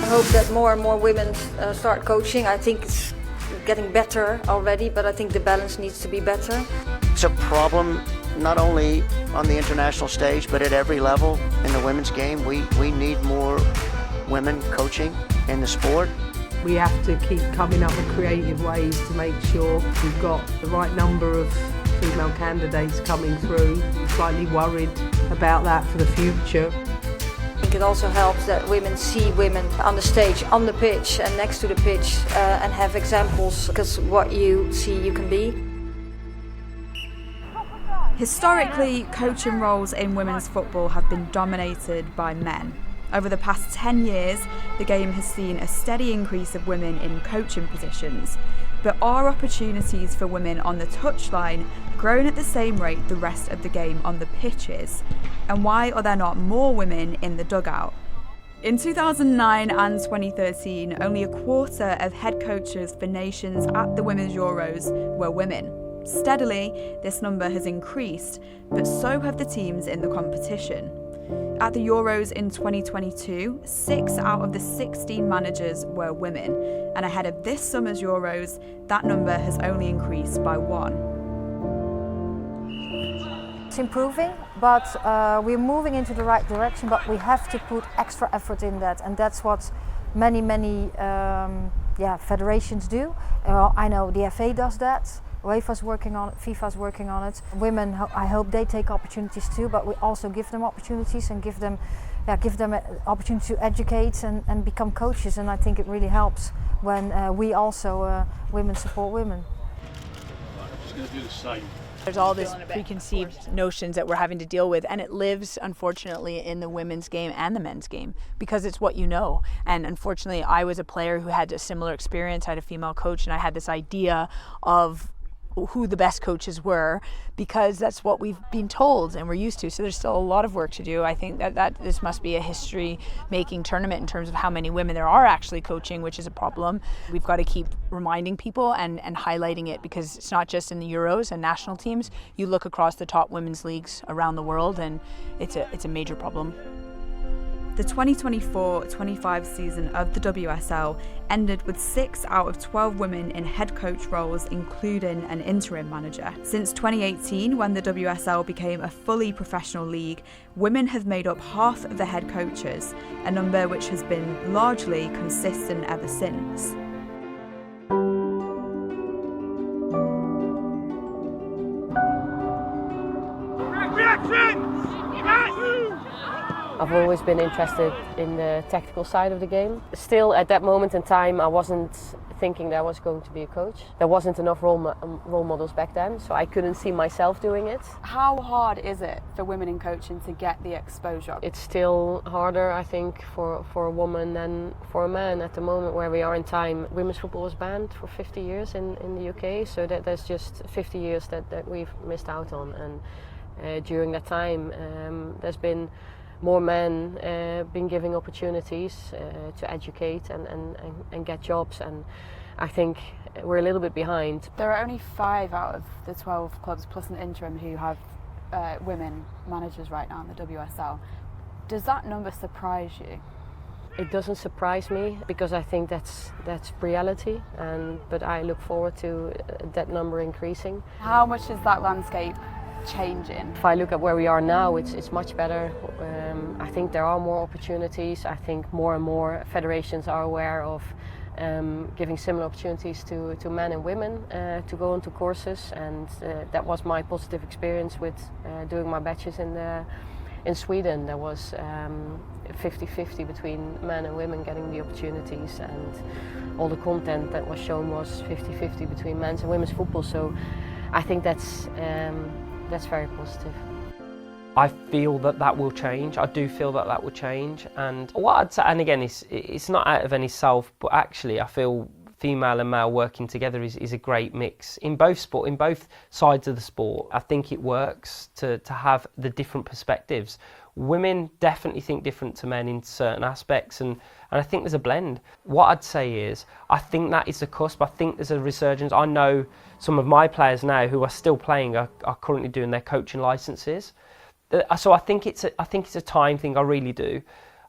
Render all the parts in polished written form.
I hope that more and more women start coaching. I think it's getting better already, but I think the balance needs to be better. It's a problem not only on the international stage, but at every level in the women's game. We need more women coaching in the sport. We have to keep coming up with creative ways to make sure we've got the right number of female candidates coming through. I'm slightly worried about that for the future. I think it also helps that women see women on the stage, on the pitch and next to the pitch and have examples, because what you see you can be. Historically, coaching roles in women's football have been dominated by men. Over the past 10 years, the game has seen a steady increase of women in coaching positions. But are opportunities for women on the touchline growing at the same rate the rest of the game on the pitches? And why are there not more women in the dugout? In 2009 and 2013, only a quarter of head coaches for nations at the Women's Euros were women. Steadily, this number has increased, but so have the teams in the competition. At the Euros in 2022, 6 out of the 16 managers were women, and ahead of this summer's Euros, that number has only increased by 1. It's improving, but we're moving into the right direction, but we have to put extra effort in that, and that's what many federations do. I know the FA does that. UEFA's working on it, FIFA's working on it. Women, I hope they take opportunities too, but we also give them opportunities and give them an opportunity to educate and become coaches. And I think it really helps when we also women support women. I'm just going to do the same. There's all this preconceived notions that we're having to deal with, and it lives, unfortunately, in the women's game and the men's game because it's what you know. And unfortunately, I was a player who had a similar experience. I had a female coach, and I had this idea of who the best coaches were because that's what we've been told and we're used to. So there's still a lot of work to do. I think that this must be a history-making tournament in terms of how many women there are actually coaching, which is a problem. We've got to keep reminding people and highlighting it because it's not just in the Euros and national teams. You look across the top women's leagues around the world and it's a major problem. The 2024-25 season of the WSL ended with 6 out of 12 women in head coach roles, including an interim manager. Since 2018, when the WSL became a fully professional league, women have made up half of the head coaches, a number which has been largely consistent ever since. I've always been interested in the tactical side of the game. Still, at that moment in time, I wasn't thinking that I was going to be a coach. There wasn't enough role models back then, so I couldn't see myself doing it. How hard is it for women in coaching to get the exposure? It's still harder, I think, for a woman than for a man at the moment where we are in time. Women's football was banned for 50 years in the UK, so that there's just 50 years that we've missed out on. And during that time, there's been more men been giving opportunities to educate and get jobs, and I think we're a little bit behind. There are only 5 out of the 12 clubs plus an interim who have women managers right now in the WSL. Does that number surprise you? It doesn't surprise me because I think that's reality, but I look forward to that number increasing. How much is that landscape changing? If I look at where we are now, it's much better. I think there are more opportunities. I think more and more federations are aware of giving similar opportunities to men and women to go into courses, and that was my positive experience with doing my batches in Sweden. There was 50-50 between men and women getting the opportunities, and all the content that was shown was 50-50 between men's and women's football. So I think that's very positive. I feel that will change. I do feel that will change. And what I'd say, and again, it's not out of any self, but actually I feel female and male working together is a great mix in both sides of the sport. I think it works to have the different perspectives. Women definitely think different to men in certain aspects, and I think there's a blend. What I'd say is, I think that is the cusp. I think there's a resurgence. I know some of my players now who are still playing are currently doing their coaching licenses. So I think it's a time thing. I really do.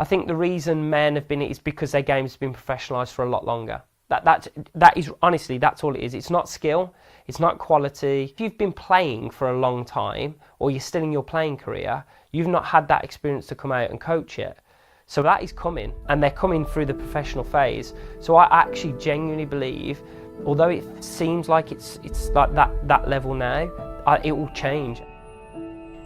I think the reason men have been is because their game's been professionalised for a lot longer. That is honestly, that's all it is. It's not skill, it's not quality. If you've been playing for a long time, or you're still in your playing career, you've not had that experience to come out and coach it. So that is coming, and they're coming through the professional phase. So I actually genuinely believe, although it seems like it's like that level now, it will change.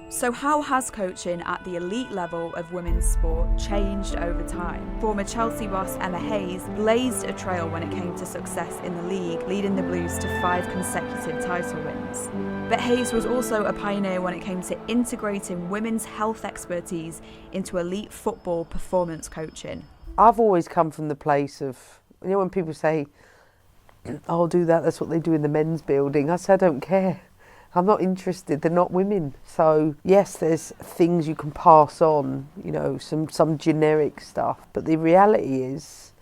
So how has coaching at the elite level of women's sport changed over time? Former Chelsea boss Emma Hayes blazed a trail when it came to success in the league, leading the Blues to 5 consecutive title wins. But Hayes was also a pioneer when it came to integrating women's health expertise into elite football performance coaching. I've always come from the place of, you know, when people say, I'll do that, that's what they do in the men's building. I say, I don't care. I'm not interested, they're not women. So yes, there's things you can pass on, you know, some generic stuff, but the reality is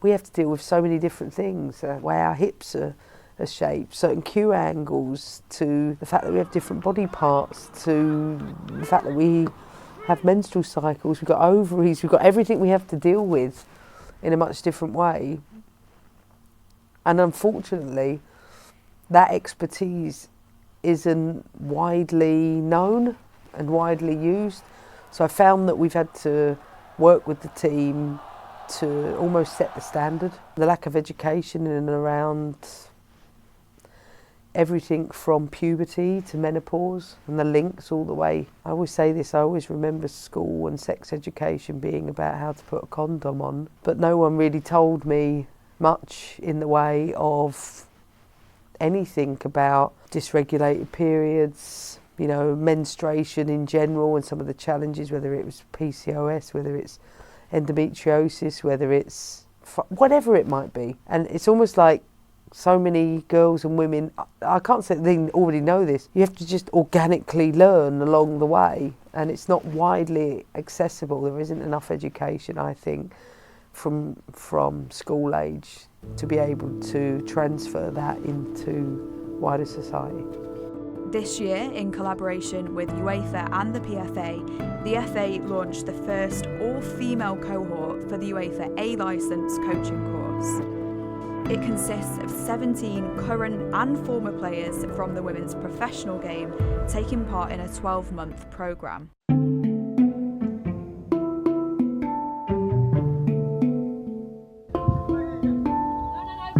we have to deal with so many different things, where our hips are shaped, certain cue angles, to the fact that we have different body parts, to the fact that we have menstrual cycles, we've got ovaries, we've got everything we have to deal with in a much different way. And unfortunately, that expertise isn't widely known and widely used. So I found that we've had to work with the team to almost set the standard. The lack of education in and around everything from puberty to menopause and the links all the way. I always say this, I always remember school and sex education being about how to put a condom on, but no one really told me much in the way of anything about dysregulated periods, you know, menstruation in general and some of the challenges, whether it was PCOS, whether it's endometriosis, whether it's whatever it might be. And it's almost like so many girls and women, I can't say they already know this, you have to just organically learn along the way, and it's not widely accessible. There isn't enough education, I think, from school age to be able to transfer that into wider society. This year, in collaboration with UEFA and the FA launched the first all-female cohort for the UEFA A-licence coaching course. It consists of 17 current and former players from the women's professional game taking part in a 12-month programme.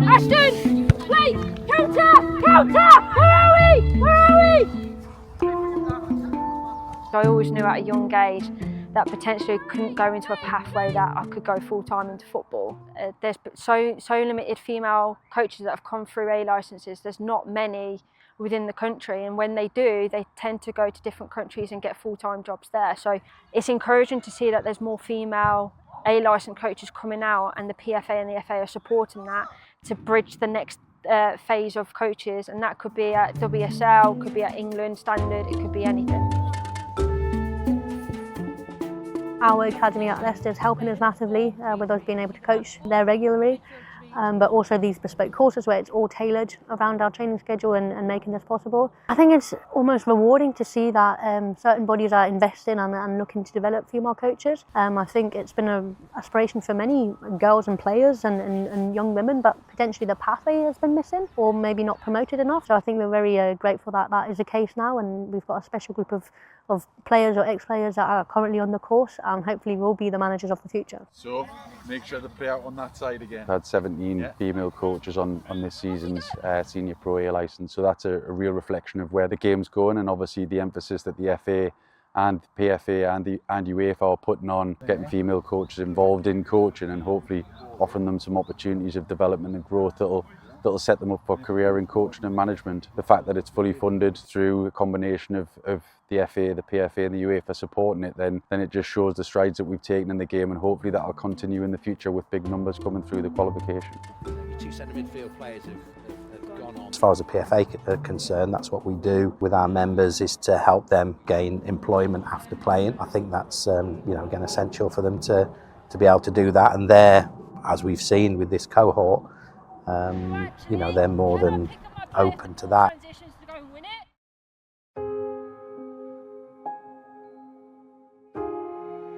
Ashton! Wait! Counter! Counter! Where are we? Where are we? I always knew at a young age that potentially I couldn't go into a pathway that I could go full-time into football. There's so limited female coaches that have come through A licences. There's not many within the country, and when they do, they tend to go to different countries and get full-time jobs there. So it's encouraging to see that there's more female A licensed coaches coming out, and the PFA and the FA are supporting that to bridge the next phase of coaches, and that could be at WSL, could be at England Standard, it could be anything. Our academy at Leicester is helping us massively with us being able to coach there regularly, but also these bespoke courses where it's all tailored around our training schedule and making this possible. I think it's almost rewarding to see that certain bodies are investing and looking to develop female coaches. I think it's been an aspiration for many girls and players and young women, but potentially the pathway has been missing or maybe not promoted enough. So I think we're very grateful that that is the case now, and we've got a special group of players or ex-players that are currently on the course and hopefully will be the managers of the future. So, make sure to play out on that side again. I've had 17 female coaches on this season's Senior Pro A licence, so that's a real reflection of where the game's going, and obviously the emphasis that the FA and PFA and UEFA are putting on getting female coaches involved in coaching and hopefully offering them some opportunities of development and growth that'll set them up for a career in coaching and management. The fact that it's fully funded through a combination of the FA, the PFA and the UEFA supporting it, then it just shows the strides that we've taken in the game, and hopefully that'll continue in the future with big numbers coming through the qualification. Your two centre midfield players have gone on. As far as the PFA are concerned, that's what we do with our members, is to help them gain employment after playing. I think that's again essential for them to be able to do that, and they're, as we've seen with this cohort, they're more than open to that.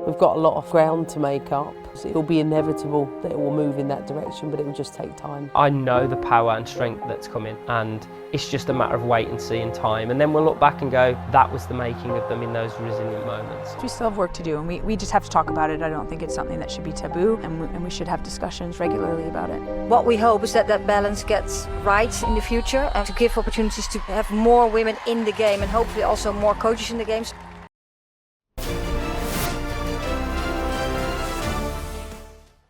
We've got a lot of ground to make up. It will be inevitable that it will move in that direction, but it will just take time. I know the power and strength that's coming, and it's just a matter of wait and see and time, and then we'll look back and go, that was the making of them in those resilient moments. We still have work to do, and we just have to talk about it. I don't think it's something that should be taboo, and we should have discussions regularly about it. What we hope is that balance gets right in the future and to give opportunities to have more women in the game and hopefully also more coaches in the games.